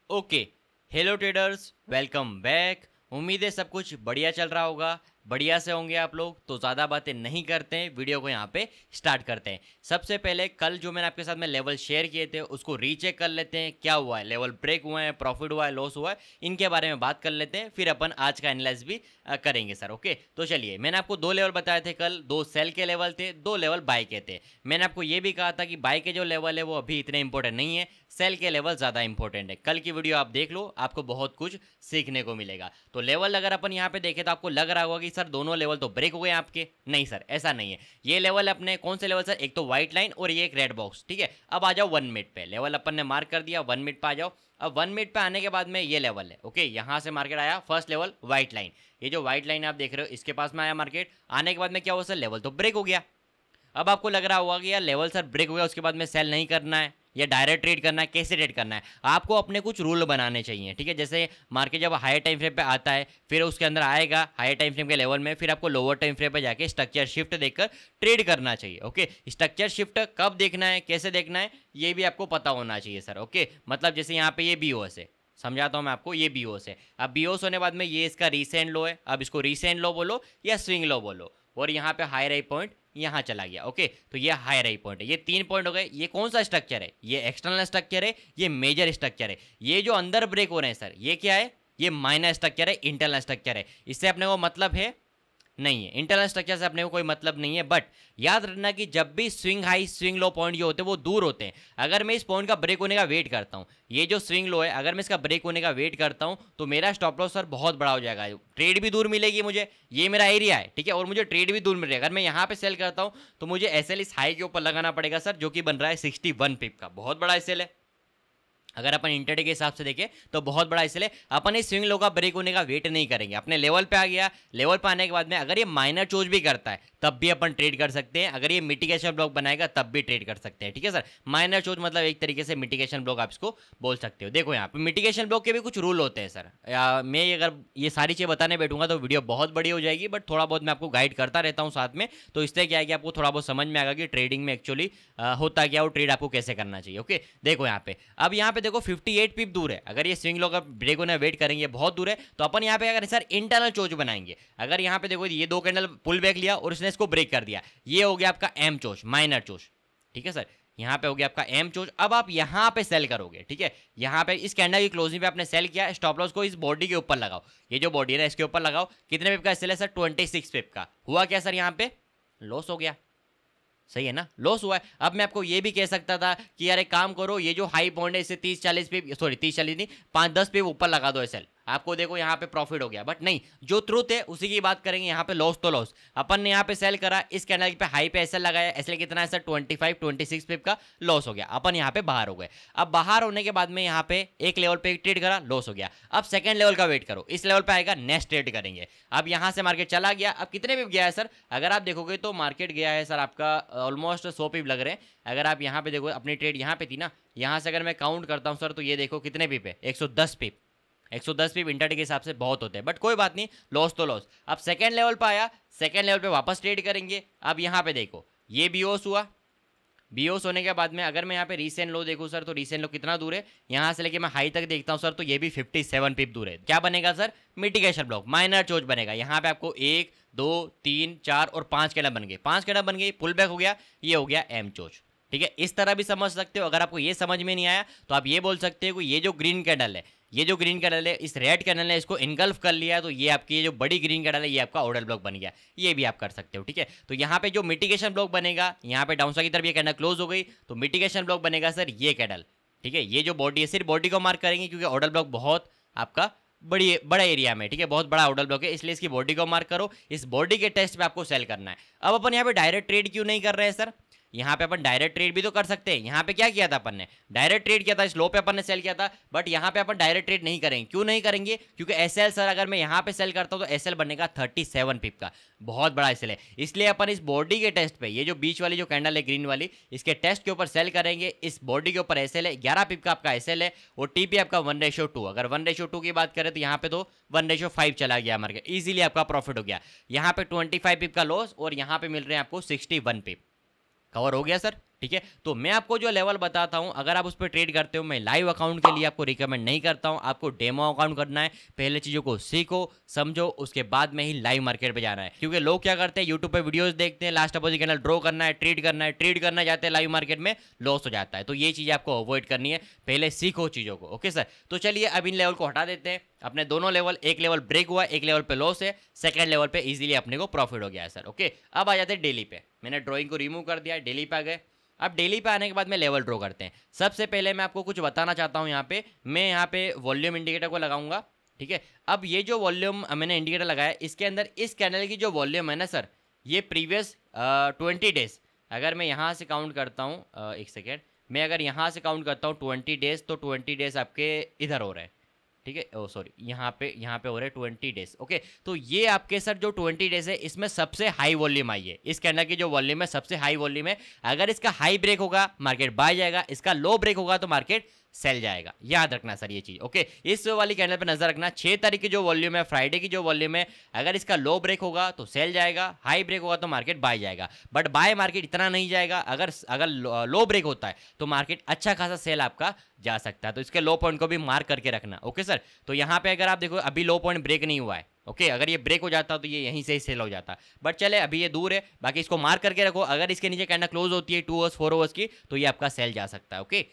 Okay. Hello traders, welcome back. उम्मीद है सब कुछ बढ़िया चल रहा होगा, बढ़िया से होंगे आप लोग। तो ज़्यादा बातें नहीं करते हैं, वीडियो को यहाँ पे स्टार्ट करते हैं। सबसे पहले कल जो मैंने आपके साथ में लेवल शेयर किए थे उसको रीचेक कर लेते हैं, क्या हुआ है, लेवल ब्रेक हुआ है, प्रॉफिट हुआ है, लॉस हुआ है, इनके बारे में बात कर लेते हैं। फिर अपन आज का एनालाइज भी करेंगे सर। ओके, तो चलिए, मैंने आपको दो लेवल बताए थे कल, दो सेल के लेवल थे, दो लेवल बाय के थे। मैंने आपको ये भी कहा था कि बाय के जो लेवल है वो अभी इतने इंपॉर्टेंट नहीं है, सेल के लेवल ज़्यादा इंपॉर्टेंट है। कल की वीडियो आप देख लो, आपको बहुत कुछ सीखने को मिलेगा। तो लेवल अगर अपन यहाँ पे देखें तो आपको लग रहा होगा कि सर दोनों लेवल तो ब्रेक हो गए आपके। नहीं सर, ऐसा नहीं है। ये लेवल अपने कौन से लेवल सर, एक तो व्हाइट लाइन और ये एक रेड बॉक्स, ठीक है। अब आ जाओ 1 मिनट पे, लेवल अपन ने मार्क कर दिया, 1 मिनट पे आ जाओ। अब 1 मिनट पे आने के बाद में ये लेवल है, ओके। यहाँ से मार्केट आया, फर्स्ट लेवल व्हाइट लाइन, ये जो व्हाइट लाइन आप देख रहे हो इसके पास में आया मार्केट। आने के बाद में क्या हुआ सर, लेवल तो ब्रेक हो गया। अब आपको लग रहा होगा कि यार लेवल सर ब्रेक हो गया, उसके बाद में सेल नहीं करना है या डायरेक्ट ट्रेड करना है, कैसे ट्रेड करना है। आपको अपने कुछ रूल बनाने चाहिए, ठीक है। जैसे मार्केट जब हायर टाइम फ्रेम पे आता है, फिर उसके अंदर आएगा हायर टाइम फ्रेम के लेवल में, फिर आपको लोअर टाइम फ्रेम पे जाके स्ट्रक्चर शिफ्ट देखकर ट्रेड करना चाहिए, ओके। स्ट्रक्चर शिफ्ट कब देखना है, कैसे देखना है, ये भी आपको पता होना चाहिए सर, ओके। मतलब जैसे यहाँ पे ये BOS है, समझाता हूँ मैं आपको। ये BOS है, अब BOS होने बाद में ये इसका रीसेंट लो है। अब इसको रीसेंट लो बोलो या स्विंग लो बोलो। और यहाँ पे हाई राइट पॉइंट यहाँ चला गया, ओके। तो ये हाई राइट पॉइंट है, ये 3 पॉइंट हो गए। ये कौन सा स्ट्रक्चर है, ये एक्सटर्नल स्ट्रक्चर है, ये मेजर स्ट्रक्चर है। ये जो अंदर ब्रेक हो रहे हैं सर, ये क्या है, ये माइनर स्ट्रक्चर है, इंटरनल स्ट्रक्चर है। इससे अपने को मतलब है नहीं है, इंटरनल स्ट्रक्चर से अपने को कोई मतलब नहीं है। बट याद रखना कि जब भी swing high swing low point जो होते हैं वो दूर होते हैं। अगर मैं इस पॉइंट का ब्रेक होने का वेट करता हूँ, ये जो स्विंग लो है, अगर मैं इसका ब्रेक होने का वेट करता हूँ तो मेरा स्टॉप लॉस सर बहुत बड़ा हो जाएगा, ट्रेड भी दूर मिलेगी मुझे। ये मेरा एरिया है, ठीक है, और मुझे ट्रेड भी दूर मिल रहा है। अगर मैं यहाँ पे सेल करता हूँ तो मुझे SL इस हाई के ऊपर लगाना पड़ेगा सर, जो कि बन रहा है 61 पिप का, बहुत बड़ा SL है। अगर अपन इंटरडे के हिसाब से देखें तो बहुत बड़ा, इसलिए अपन इस स्विंग लो का ब्रेक होने का वेट नहीं करेंगे। अपने लेवल पे आ गया, लेवल पे आने के बाद में अगर ये माइनर चोज भी करता है तब भी अपन ट्रेड कर सकते हैं। अगर ये मिटिगेशन ब्लॉक बनाएगा तब भी ट्रेड कर सकते हैं, ठीक है सर। माइनर चोज मतलब एक तरीके से मिटिगेशन ब्लॉक आप इसको बोल सकते हो। देखो यहाँ पे मिटिगेशन ब्लॉक के भी कुछ रूल होते हैं सर। मैं अगर ये सारी चीज़ बताने बैठूंगा तो वीडियो बहुत बड़ी हो जाएगी, बट थोड़ा बहुत मैं आपको गाइड करता रहता हूँ साथ में। तो इससे क्या है कि आपको थोड़ा बहुत समझ में आएगा कि ट्रेडिंग में एक्चुअली होता क्या, वो ट्रेड आपको कैसे करना चाहिए, ओके। देखो यहाँ पे, अब यहाँ पे देखो 58 पिप दूर है। अगर ये स्विंग लो का ब्रेक होने वेट करेंगे, बहुत दूर है, तो अपन यहाँ पे अगर सर इंटरनल चोच बनाएंगे। अगर यहाँ पे देखो ये दो कैंडल पुल बैक लिया और इसने इसको ब्रेक कर दिया, ये हो गया आपका M चोच, माइनर चोच, ठीक है सर। यहाँ पे हो गया आपका M चोच। अब आप यहाँ पे सेल करोगे, ठीक है। यहाँ पे इस कैंडल की क्लोजिंग पे आपने सेल किया, स्टॉप लॉस को इस बॉडी के ऊपर लगाओ। ये जो बॉडी है ना इसके ऊपर लगाओ। कितने पिप का सेल है सर, 26 पिप का। हुआ क्या सर, यहाँ पे लॉस हो गया, सही है ना, लॉस हुआ है। अब मैं आपको ये भी कह सकता था कि यार एक काम करो, ये जो हाई पॉइंट है इसे 30-40 पे, सॉरी 30-40 नहीं, 5-10 पे ऊपर लगा दो SL, आपको देखो यहाँ पे प्रॉफिट हो गया। बट नहीं, जो ट्रूथ है उसी की बात करेंगे। यहाँ पे लॉस तो लॉस, अपन ने यहाँ पे सेल करा, इस कैंडल पे हाई पे SL लगाया, SL कितना है सर, 25-26 पिप का, लॉस हो गया। अपन यहाँ पे बाहर हो गए। अब बाहर होने के बाद में यहाँ पे एक लेवल पे ट्रेड करा, लॉस हो गया। अब सेकंड लेवल का वेट करो, इस लेवल पे आएगा, नेक्स्ट ट्रेड करेंगे। अब यहाँ से मार्केट चला गया। अब कितने पिप गया है सर, अगर आप देखोगे तो मार्केट गया है सर आपका ऑलमोस्ट 100 पिप लग रहे हैं। अगर आप यहाँ पे देखो, अपनी ट्रेड यहाँ पे थी ना, यहाँ से अगर मैं काउंट करता हूँ सर तो ये देखो कितने पिप है, 110 पिप। 110 पिप इंटरडे के हिसाब से बहुत होते हैं, बट कोई बात नहीं, लॉस तो लॉस। अब सेकंड लेवल पे आया, सेकंड लेवल पे वापस ट्रेड करेंगे। अब यहाँ पे देखो ये BOS हुआ, BOS होने के बाद में अगर मैं यहाँ पे रीसेंट लो देखूँ सर, तो रीसेंट लो कितना दूर है, यहाँ से लेके मैं हाई तक देखता हूँ सर, तो ये भी 57 पिप दूर है। क्या बनेगा सर, मिटिगेशन ब्लॉक, माइनर चोच बनेगा। यहाँ पे आपको 1 2 3 4 और 5 कैंडल बन गए, 5 कैंडल बन गई, पुल बैक हो गया, ये हो गया M चोच, ठीक है। इस तरह भी समझ सकते हो। अगर आपको ये समझ में नहीं आया तो आप ये बोल सकते हो कि ये जो ग्रीन कैंडल है, ये जो ग्रीन कैंडल है, इस रेड कैंडल ने इसको इनगल्फ कर लिया, तो ये आपकी ये जो बड़ी ग्रीन कैंडल है ये आपका ऑर्डर ब्लॉक बन गया। ये भी आप कर सकते हो, ठीक है। तो यहाँ पे जो मिटिगेशन ब्लॉक बनेगा, यहाँ पे डाउनसाइड की तरफ ये कैंडल क्लोज हो गई, तो मिटिगेशन ब्लॉक बनेगा सर ये कैंडल, ठीक है। ये जो बॉडी है, सिर्फ बॉडी को मार्क करेंगे क्योंकि ऑर्डर ब्लॉक बहुत आपका बड़ा एरिया में, ठीक है, बहुत बड़ा ऑर्डर ब्लॉक है, इसलिए इसकी बॉडी को मार्क करो। इस बॉडी के टेस्ट पे आपको सेल करना है। अब अपन यहाँ पे डायरेक्ट ट्रेड क्यों नहीं कर रहे हैं सर, यहाँ पे अपन डायरेक्ट ट्रेड भी तो कर सकते हैं। यहाँ पे क्या किया था अपन ने, डायरेक्ट ट्रेड किया था, इस लो पे अपन ने सेल किया था। बट यहाँ पे अपन डायरेक्ट ट्रेड नहीं करेंगे। क्यों नहीं करेंगे, क्योंकि SL सर अगर मैं यहाँ पे सेल करता हूँ तो SL बनेगा 37 पिप का, बहुत बड़ा SL है। इसलिए अपन इस बॉडी के टेस्ट पे, ये जो बीच वाली जो कैंडल है ग्रीन वाली, इसके टेस्ट के ऊपर सेल करेंगे। इस बॉडी के ऊपर SL है, 11 पिप का आपका SL है, और TP आपका 1:2। अगर 1:2 की बात करें तो यहाँ पे तो 1:5 चला गया मार्केट, इजीली आपका प्रॉफिट हो गया। यहाँ पे 25 पिप का लॉस, और यहाँ पे मिल रहे हैं आपको 61 पिप। कवर हो गया सर, ठीक है। तो मैं आपको जो लेवल बताता हूं, अगर आप उस पर ट्रेड करते हो, मैं लाइव अकाउंट के लिए आपको रिकमेंड नहीं करता हूं। आपको डेमो अकाउंट करना है, पहले चीज़ों को सीखो समझो, उसके बाद में ही लाइव मार्केट पे जाना है। क्योंकि लोग क्या करते हैं, यूट्यूब पे वीडियोस देखते हैं, लास्ट अपोजिट कैंडल ड्रॉ करना है, ट्रेड करना जाते हैं, लाइव मार्केट में लॉस हो जाता है। तो ये चीज़ आपको अवॉइड करनी है, पहले सीखो चीज़ों को। ओके सर, तो चलिए अब इन लेवल को हटा देते हैं। अपने दोनों लेवल, एक लेवल ब्रेक हुआ, एक लेवल पे लॉस है, सेकंड लेवल पे इजीली अपने को प्रॉफिट हो गया है सर। ओके, अब आ जाते हैं डेली पे। मैंने ड्रॉइंग को रिमूव कर दिया, डेली पे आ गए। अब डेली पे आने के बाद में लेवल ड्रॉ करते हैं। सबसे पहले मैं आपको कुछ बताना चाहता हूँ। यहाँ पे मैं यहाँ पे वॉल्यूम इंडिकेटर को लगाऊंगा, ठीक है। अब ये जो वॉल्यूम मैंने इंडिकेटर लगाया, इसके अंदर इस कैंडल की जो वॉल्यूम है ना सर, ये प्रीवियस 20 डेज, अगर मैं यहाँ से काउंट करता हूँ, एक सेकेंड, मैं अगर यहाँ से काउंट करता हूँ 20 डेज, तो 20 डेज आपके इधर हो रहे हैं, ठीक है। ओ सॉरी, यहाँ पे हो रहे 20 डेज। ओके, तो ये आपके सर जो 20 डेज है, इसमें सबसे हाई वॉल्यूम आई है। इस कैंडल की जो वॉल्यूम है, सबसे हाई वॉल्यूम है। अगर इसका हाई ब्रेक होगा मार्केट बाय जाएगा, इसका लो ब्रेक होगा तो मार्केट सेल जाएगा। याद रखना सर ये चीज। ओके, इस वाली कैंडल पे नजर रखना। 6 तारीख की जो वॉल्यूम है, फ्राइडे की जो वॉल्यूम है, अगर इसका लो ब्रेक होगा तो सेल जाएगा, हाई ब्रेक होगा तो मार्केट बाय जाएगा। बट बाय मार्केट इतना नहीं जाएगा। अगर लो ब्रेक होता है तो मार्केट अच्छा खासा सेल आपका जा सकता है। तो इसके लो पॉइंट को भी मार्क करके रखना। ओके सर, तो यहाँ पे अगर आप देखो, अभी लो पॉइंट ब्रेक नहीं हुआ है। ओके, अगर ये ब्रेक हो जाता तो ये यहीं से ही सेल हो जाता, बट चले अभी ये दूर है। बाकी इसको मार्क करके रखो, अगर इसके नीचे कैंडल क्लोज होती है 2 आवर्स 4 आवर्स की, तो ये आपका सेल जा सकता है। ओके,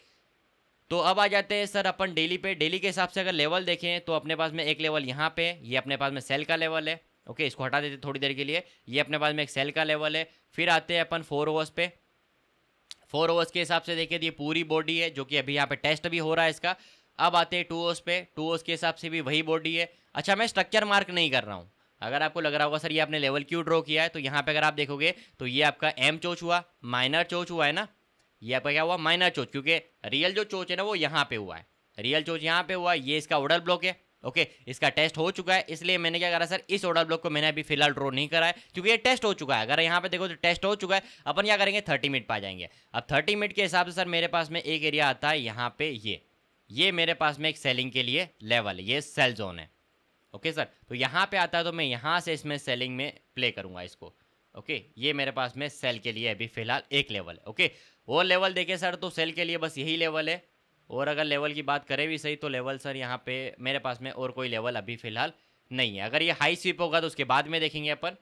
तो अब आ जाते हैं सर अपन डेली पे। डेली के हिसाब से अगर लेवल देखें तो अपने पास में एक लेवल यहाँ पे, ये अपने पास में सेल का लेवल है। ओके, इसको हटा देते थोड़ी देर के लिए। ये अपने पास में एक सेल का लेवल है। फिर आते हैं अपन 4 आवर्स पे। 4 आवर्स के हिसाब से देखिए, ये पूरी बॉडी है, जो कि अभी यहाँ पे टेस्ट भी हो रहा है इसका। अब आते हैं 2 आवर्स पे। 2 आवर्स के हिसाब से भी वही बॉडी है। अच्छा, मैं स्ट्रक्चर मार्क नहीं कर रहा हूँ। अगर आपको लग रहा होगा सर ये आपने लेवल क्यों ड्रॉ किया है, तो यहाँ पे अगर आप देखोगे तो ये आपका एम चोच हुआ, माइनर चोच हुआ है ना, ये आपका क्या हुआ, माइनर चोच। क्योंकि रियल जो चोच है ना वो यहाँ पे हुआ है, रियल चोच यहाँ पे हुआ है। ये इसका ऑर्डर ब्लॉक है। ओके, इसका टेस्ट हो चुका है, इसलिए मैंने क्या करा सर, इस ऑर्डर ब्लॉक को मैंने अभी फिलहाल ड्रॉ नहीं करा है, क्योंकि ये टेस्ट हो चुका है। अगर यहाँ पे देखो तो टेस्ट हो चुका है। अपन क्या करेंगे, 30 मिनट पे आ जाएंगे। अब 30 मिनट के हिसाब से सर मेरे पास में एक एरिया आता है यहाँ पे, ये मेरे पास में एक सेलिंग के लिए लेवल है, ये सेल जोन है। ओके सर, तो यहाँ पे आता है तो मैं यहाँ से इसमें सेलिंग में प्ले करूँगा इसको। ओके, ये मेरे पास में सेल के लिए अभी फिलहाल एक लेवल है। ओके, और लेवल देखे सर तो सेल के लिए बस यही लेवल है। और अगर लेवल की बात करें भी सही तो लेवल सर यहाँ पे मेरे पास में और कोई लेवल अभी फिलहाल नहीं है। अगर ये हाई स्वीप होगा तो उसके बाद में देखेंगे अपन।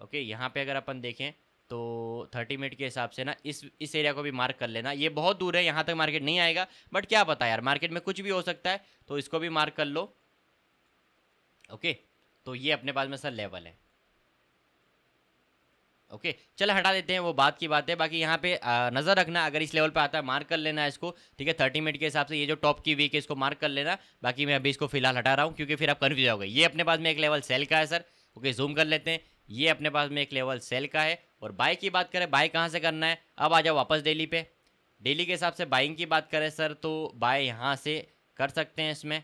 ओके, यहाँ पे अगर अपन देखें तो 30 मिनट के हिसाब से ना इस एरिया को भी मार्क कर लेना। ये बहुत दूर है, यहाँ तक मार्केट नहीं आएगा, बट क्या पता यार, मार्केट में कुछ भी हो सकता है, तो इसको भी मार्क कर लो। ओके, तो ये अपने पास में सर लेवल है। ओके, चलो हटा देते हैं, वो बात की बात है। बाकी यहाँ पे नज़र रखना, अगर इस लेवल पे आता है मार्क कर लेना इसको, ठीक है। 30 मिनट के हिसाब से ये जो टॉप की वीक है इसको मार्क कर लेना। बाकी मैं अभी इसको फिलहाल हटा रहा हूँ, क्योंकि फिर आप कन्फ्यूज हो गए। ये अपने पास में एक लेवल सेल का है सर। ओके, जूम कर लेते हैं। ये अपने पास में एक लेवल सेल का है। और बाय की बात करें, बाय कहाँ से करना है, अब आ जाओ वापस डेली पे। डेली के हिसाब से बाइंग की बात करें सर, तो बाय यहाँ से कर सकते हैं इसमें।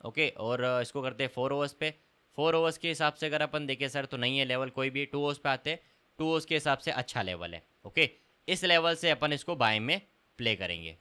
ओके, और इसको करते हैं 4 आवर्स पे। 4 आवर्स के हिसाब से अगर अपन देखें सर तो नहीं है लेवल कोई भी। 2 आवर्स पे आते हैं, 2 आवर्स के हिसाब से अच्छा लेवल है। ओके, इस लेवल से अपन इसको बाय में प्ले करेंगे।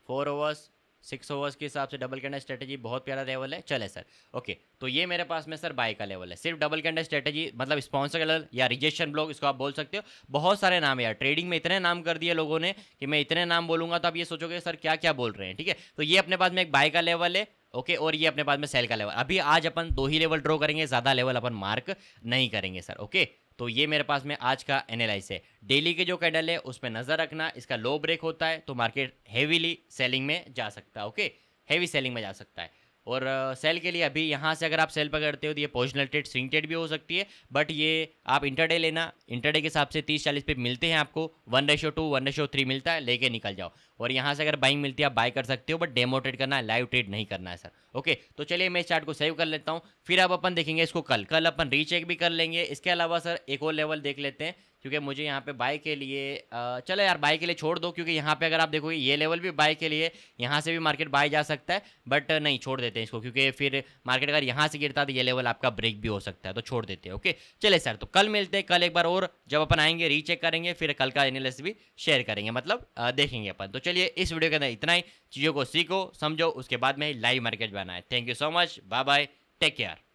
4 आवर्स 6 आवर्स के हिसाब से डबल कैंडल स्ट्रेटजी बहुत प्यारा लेवल है। चले सर, ओके, तो ये मेरे पास में सर बाय का लेवल है। सिर्फ डबल कैंडल स्ट्रेटजी मतलब स्पॉन्सर लेवल या रिजेक्शन ब्लॉक, इसको आप बोल सकते हो। बहुत सारे नाम है यार, ट्रेडिंग में इतने नाम कर दिए लोगों ने कि मैं इतने नाम बोलूंगा तो आप ये सोचोगे सर क्या क्या बोल रहे हैं, ठीक है। तो ये अपने पास में एक बाय का लेवल है। ओके, और ये अपने पास में सेल का लेवल। अभी आज अपन 2 ही लेवल ड्रॉ करेंगे, ज़्यादा लेवल अपन मार्क नहीं करेंगे सर। ओके, तो ये मेरे पास में आज का एनालाइज है। डेली के जो कैंडल है उस पर नज़र रखना, इसका लो ब्रेक होता है तो मार्केट हेवीली सेलिंग में जा सकता है। ओके, हेवी सेलिंग में जा सकता है। और सेल के लिए अभी यहाँ से अगर आप सेल पकड़ते हो तो ये पोजिशनल ट्रेड, स्विंग ट्रेड भी हो सकती है, बट ये आप इंटरडे लेना। इंटरडे के हिसाब से 30-40 पे मिलते हैं आपको, 1:2 1:3 मिलता है, लेके निकल जाओ। और यहाँ से अगर बाइंग मिलती है आप बाय कर सकते हो, बट डेमो ट्रेड करना है, लाइव ट्रेड नहीं करना है सर। ओके, तो चलिए मैं इस चार्ट को सेव कर लेता हूँ, फिर अब अपन देखेंगे इसको कल अपन रीचेक भी कर लेंगे। इसके अलावा सर एक और लेवल देख लेते हैं, क्योंकि मुझे यहाँ पे बाय के लिए चलो यार बाय के लिए छोड़ दो, क्योंकि यहाँ पे अगर आप देखोगे ये लेवल भी बाय के लिए, यहाँ से भी मार्केट बाय जा सकता है, बट नहीं, छोड़ देते हैं इसको, क्योंकि फिर मार्केट अगर यहाँ से गिरता है तो ये लेवल आपका ब्रेक भी हो सकता है, तो छोड़ देते हैं। ओके, चले सर, तो कल मिलते हैं। कल एक बार और जब अपन आएंगे रीचेक करेंगे, फिर कल का एनालिसिस भी शेयर करेंगे, मतलब देखेंगे अपन। तो चलिए इस वीडियो के अंदर इतना ही, चीज़ों को सीखो समझो, उसके बाद में ही लाइव मार्केट बनाए। Thank you so much, bye bye, take care.